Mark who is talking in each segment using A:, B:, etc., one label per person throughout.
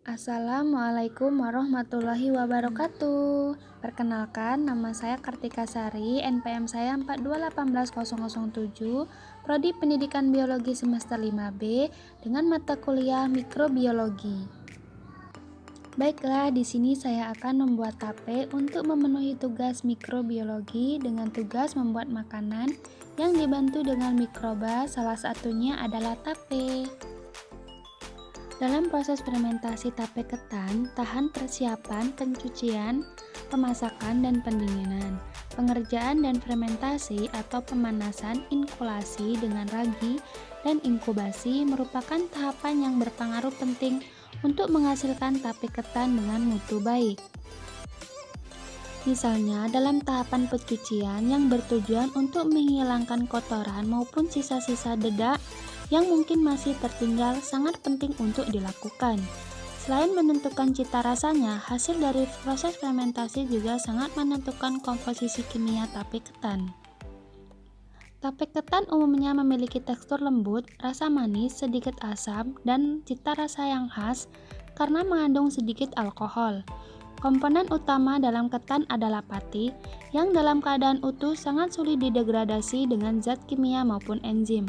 A: Assalamualaikum warahmatullahi wabarakatuh. Perkenalkan, nama saya Kartika Sari, NPM saya 4281007, Prodi Pendidikan Biologi semester 5B dengan mata kuliah Mikrobiologi. Baiklah, di sini saya akan membuat tape untuk memenuhi tugas mikrobiologi dengan tugas membuat makanan yang dibantu dengan mikroba, salah satunya adalah tape. Dalam proses fermentasi tape ketan, tahan persiapan, pencucian, pemasakan, dan pendinginan. Pengerjaan dan fermentasi atau pemanasan, inkulasi dengan ragi, dan inkubasi merupakan tahapan yang berpengaruh penting untuk menghasilkan tape ketan dengan mutu baik. Misalnya, dalam tahapan pencucian yang bertujuan untuk menghilangkan kotoran maupun sisa-sisa dedak yang mungkin masih tertinggal sangat penting untuk dilakukan. Selain menentukan cita rasanya, hasil dari proses fermentasi juga sangat menentukan komposisi kimia tape ketan. Tape ketan umumnya memiliki tekstur lembut, rasa manis, sedikit asam, dan cita rasa yang khas karena mengandung sedikit alkohol. Komponen utama dalam ketan adalah pati, yang dalam keadaan utuh sangat sulit didegradasi dengan zat kimia maupun enzim.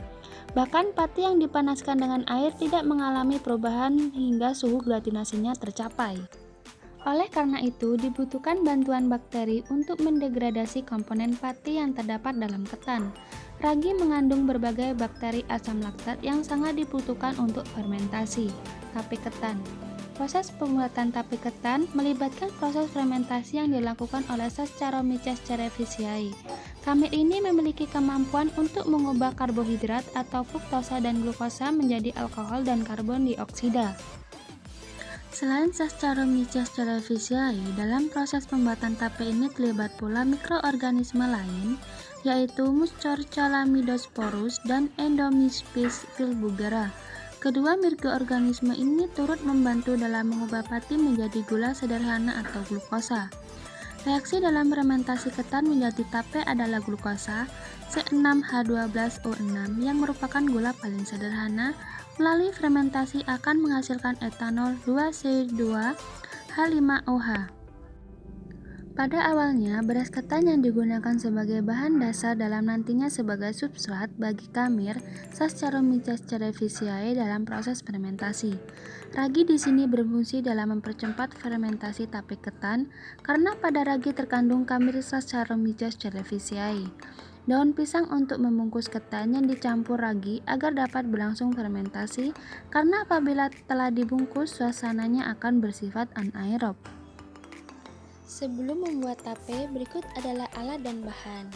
A: Bahkan pati yang dipanaskan dengan air tidak mengalami perubahan hingga suhu gelatinasinya tercapai. Oleh karena itu, dibutuhkan bantuan bakteri untuk mendegradasi komponen pati yang terdapat dalam ketan. Ragi mengandung berbagai bakteri asam laktat yang sangat dibutuhkan untuk fermentasi tape ketan. Proses pembuatan tape ketan melibatkan proses fermentasi yang dilakukan oleh Saccharomyces cerevisiae. Kamit ini memiliki kemampuan untuk mengubah karbohidrat atau fruktosa dan glukosa menjadi alkohol dan karbon dioksida. Selain Saccharomyces cerevisiae, dalam proses pembuatan tape ini terlibat pula mikroorganisme lain, yaitu Muscor-Chlamydosporus dan Endomyspis filbugera. Kedua mikroorganisme ini turut membantu dalam mengubah pati menjadi gula sederhana atau glukosa. Reaksi dalam fermentasi ketan menjadi tape adalah glukosa C6H12O6 yang merupakan gula paling sederhana. Melalui fermentasi akan menghasilkan etanol 2C2H5OH. Pada awalnya, beras ketan yang digunakan sebagai bahan dasar dalam nantinya sebagai substrat bagi kamir Saccharomyces cerevisiae dalam proses fermentasi. Ragi di sini berfungsi dalam mempercepat fermentasi tape ketan karena pada ragi terkandung kamir Saccharomyces cerevisiae. Daun pisang untuk membungkus ketan yang dicampur ragi agar dapat berlangsung fermentasi karena apabila telah dibungkus suasananya akan bersifat anaerob. Sebelum membuat tape, berikut adalah alat dan bahan.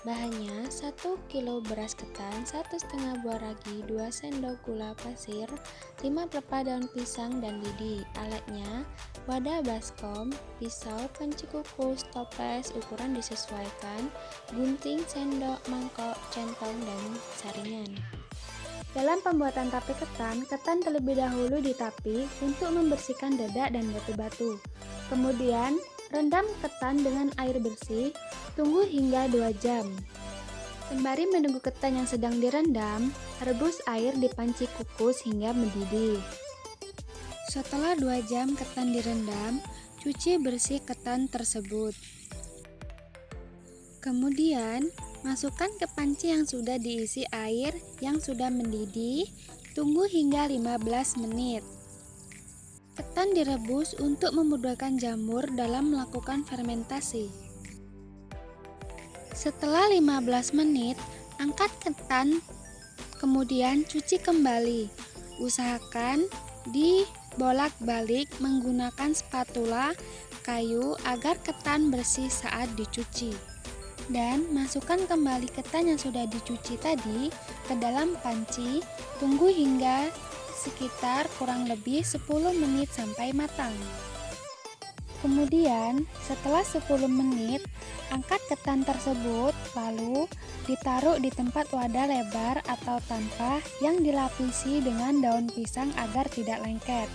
A: Bahannya 1 kg beras ketan, 1,5 buah ragi, 2 sendok gula pasir, 5 pelepah daun pisang dan lidi. Alatnya wadah baskom, pisau, panci kukus, toples, ukuran disesuaikan, gunting, sendok, mangkok, centong, dan saringan. Dalam pembuatan tape ketan terlebih dahulu ditapi untuk membersihkan dedak dan batu-batu. Kemudian, rendam ketan dengan air bersih, tunggu hingga 2 jam. Sembari menunggu ketan yang sedang direndam, rebus air di panci kukus hingga mendidih. Setelah 2 jam ketan direndam, cuci bersih ketan tersebut. Kemudian, masukkan ke panci yang sudah diisi air yang sudah mendidih, tunggu hingga 15 menit. Ketan direbus untuk memudahkan jamur dalam melakukan fermentasi. Setelah 15 menit, angkat ketan, kemudian cuci kembali. Usahakan dibolak-balik menggunakan spatula kayu agar ketan bersih saat dicuci. Dan masukkan kembali ketan yang sudah dicuci tadi ke dalam panci, tunggu hingga sekitar kurang lebih 10 menit sampai matang. Kemudian setelah 10 menit, angkat ketan tersebut lalu ditaruh di tempat wadah lebar atau tampah yang dilapisi dengan daun pisang agar tidak lengket.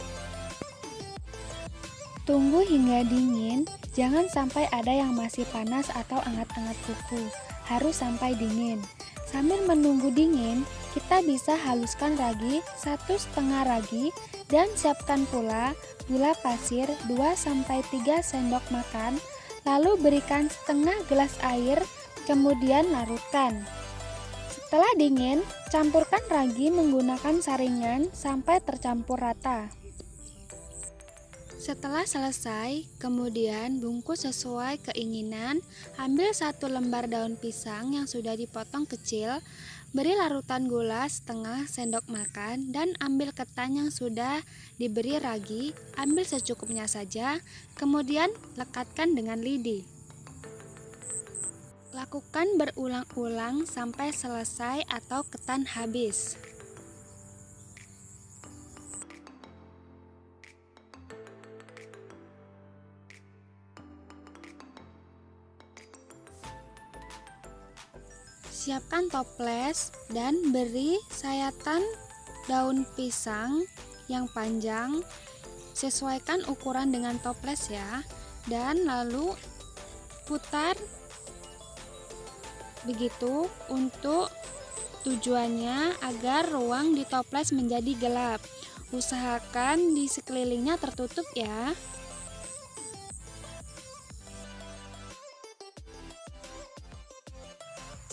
A: Tunggu hingga dingin, jangan sampai ada yang masih panas atau angat-angat kuku, harus sampai dingin. Sambil menunggu dingin, kita bisa haluskan ragi 1,5 ragi dan siapkan pula gula pasir 2-3 sendok makan, lalu berikan setengah gelas air, kemudian larutkan. Setelah dingin, campurkan ragi menggunakan saringan sampai tercampur rata. Setelah selesai, kemudian bungkus sesuai keinginan. Ambil 1 lembar daun pisang yang sudah dipotong kecil, beri larutan gula setengah sendok makan, dan ambil ketan yang sudah diberi ragi, ambil secukupnya saja, kemudian lekatkan dengan lidi. Lakukan berulang-ulang sampai selesai atau ketan habis. Siapkan toples dan beri sayatan daun pisang yang panjang. Sesuaikan ukuran dengan toples ya. Dan lalu putar begitu untuk tujuannya agar ruang di toples menjadi gelap. Usahakan di sekelilingnya tertutup ya.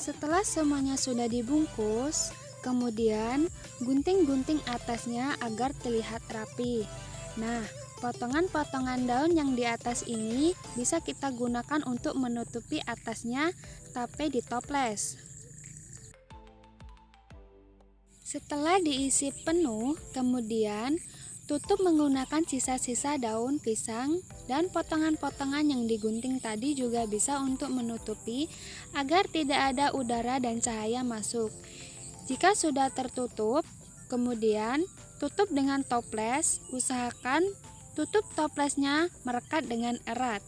A: Setelah semuanya sudah dibungkus, kemudian gunting-gunting atasnya agar terlihat rapi. Nah, potongan-potongan daun yang di atas ini bisa kita gunakan untuk menutupi atasnya tape di toples. Setelah diisi penuh, kemudian tutup menggunakan sisa-sisa daun pisang, dan potongan-potongan yang digunting tadi juga bisa untuk menutupi agar tidak ada udara dan cahaya masuk. Jika sudah tertutup, kemudian tutup dengan toples. Usahakan tutup toplesnya merekat dengan erat.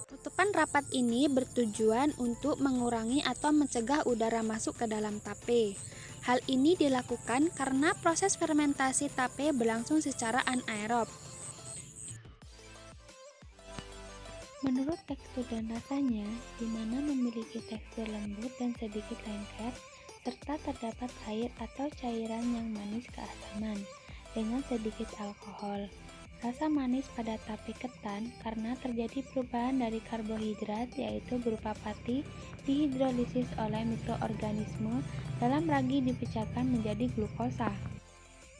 A: Tutupan rapat ini bertujuan untuk mengurangi atau mencegah udara masuk ke dalam tape. Hal ini dilakukan karena proses fermentasi tape berlangsung secara anaerob. Menurut tekstur dan rasanya, di mana memiliki tekstur lembut dan sedikit lengket, serta terdapat air atau cairan yang manis keasaman dengan sedikit alkohol. Rasa manis pada tape ketan karena terjadi perubahan dari karbohidrat, yaitu berupa pati, dihidrolisis oleh mikroorganisme dalam ragi dipecahkan menjadi glukosa.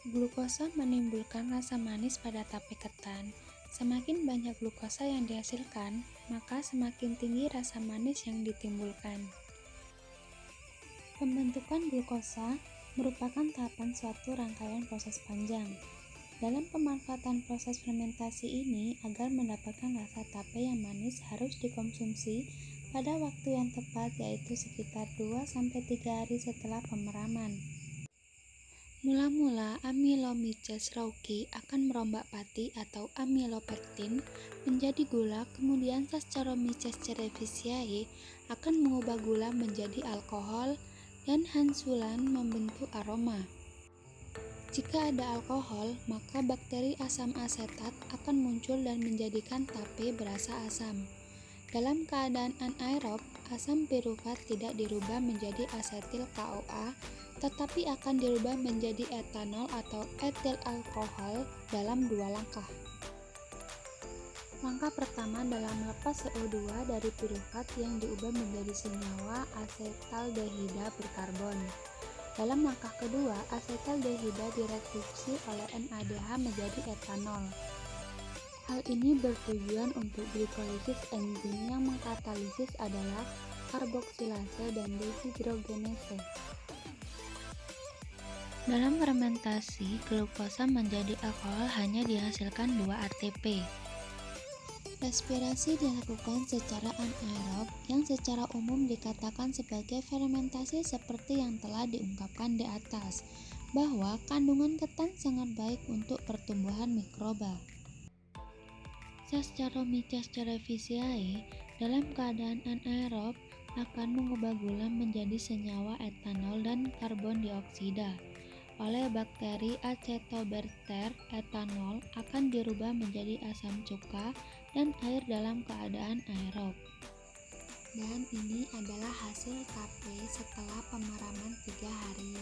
A: Glukosa menimbulkan rasa manis pada tape ketan. Semakin banyak glukosa yang dihasilkan, maka semakin tinggi rasa manis yang ditimbulkan. Pembentukan glukosa merupakan tahapan suatu rangkaian proses panjang. Dalam pemanfaatan proses fermentasi ini, agar mendapatkan rasa tape yang manis harus dikonsumsi pada waktu yang tepat, yaitu sekitar 2-3 hari setelah pemeraman. Mula-mula Amylomyces rauqui akan merombak pati atau amylopektin menjadi gula, kemudian Saccharomyces cerevisiae akan mengubah gula menjadi alkohol, dan hansulan membentuk aroma. Jika ada alkohol, maka bakteri asam asetat akan muncul dan menjadikan tape berasa asam. Dalam keadaan anaerob, asam piruvat tidak dirubah menjadi asetil CoA, tetapi akan dirubah menjadi etanol atau etil alkohol dalam 2 langkah. Langkah pertama dalam melepas CO2 dari piruvat yang diubah menjadi senyawa asetaldehida berkarbon. Dalam langkah kedua, asetaldehida direduksi oleh NADH menjadi etanol. Hal ini bertujuan untuk glikolisis. Enzim yang mengkatalisis adalah karboksilase dan dehidrogenase. Dalam fermentasi, glukosa menjadi alkohol hanya dihasilkan 2 ATP. Respirasi dilakukan secara anaerob yang secara umum dikatakan sebagai fermentasi seperti yang telah diungkapkan di atas, bahwa kandungan ketan sangat baik untuk pertumbuhan mikroba. Saccharomyces cerevisiae dalam keadaan anaerob akan mengubah gula menjadi senyawa etanol dan karbon dioksida. Oleh bakteri Acetobacter, etanol akan dirubah menjadi asam cuka dan air dalam keadaan aerob. Dan ini adalah hasil tape setelah pemeraman 3 hari.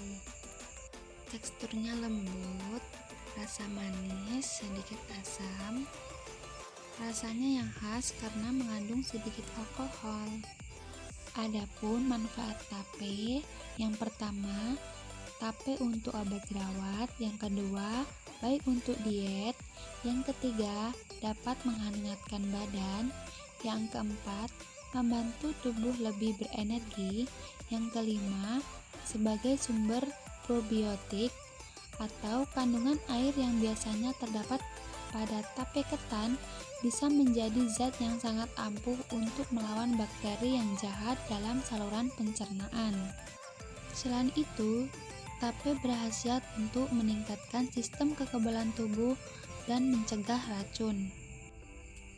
A: Teksturnya lembut, rasa manis, sedikit asam. Rasanya yang khas karena mengandung sedikit alkohol. Adapun manfaat tape, yang pertama, tape untuk obat jerawat, yang kedua, baik untuk diet, yang ketiga, dapat menghangatkan badan, yang keempat, membantu tubuh lebih berenergi, yang kelima, sebagai sumber probiotik atau kandungan air yang biasanya terdapat pada tape ketan bisa menjadi zat yang sangat ampuh untuk melawan bakteri yang jahat dalam saluran pencernaan. Selain itu, tape berkhasiat untuk meningkatkan sistem kekebalan tubuh dan mencegah racun.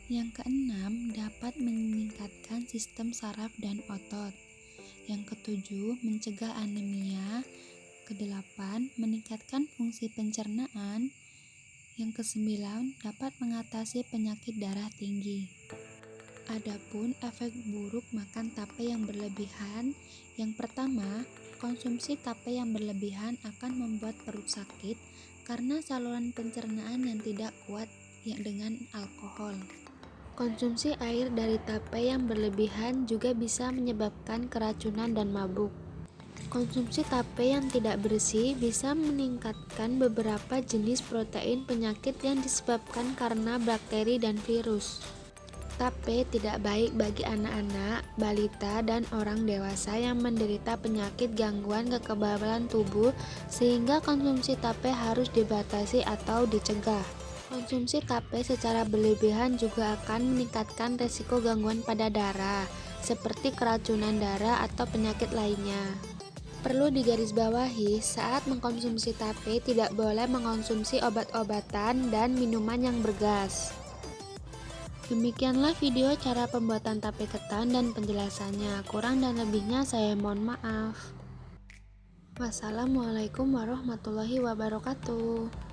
A: Yang keenam, dapat meningkatkan sistem saraf dan otot. Yang ketujuh, mencegah anemia. Kedelapan, meningkatkan fungsi pencernaan. Yang kesembilan, dapat mengatasi penyakit darah tinggi. Adapun efek buruk makan tape yang berlebihan, yang pertama, konsumsi tape yang berlebihan akan membuat perut sakit karena saluran pencernaan yang tidak kuat dengan alkohol. Konsumsi air dari tape yang berlebihan juga bisa menyebabkan keracunan dan mabuk. Konsumsi tape yang tidak bersih bisa meningkatkan beberapa jenis protein penyakit yang disebabkan karena bakteri dan virus. Tape tidak baik bagi anak-anak, balita, dan orang dewasa yang menderita penyakit gangguan kekebalan tubuh, sehingga konsumsi tape harus dibatasi atau dicegah. Konsumsi tape secara berlebihan juga akan meningkatkan risiko gangguan pada darah, seperti keracunan darah atau penyakit lainnya. Perlu digarisbawahi, saat mengkonsumsi tape tidak boleh mengkonsumsi obat-obatan dan minuman yang bergas. Demikianlah video cara pembuatan tape ketan dan penjelasannya. Kurang dan lebihnya saya mohon maaf. Wassalamualaikum warahmatullahi wabarakatuh.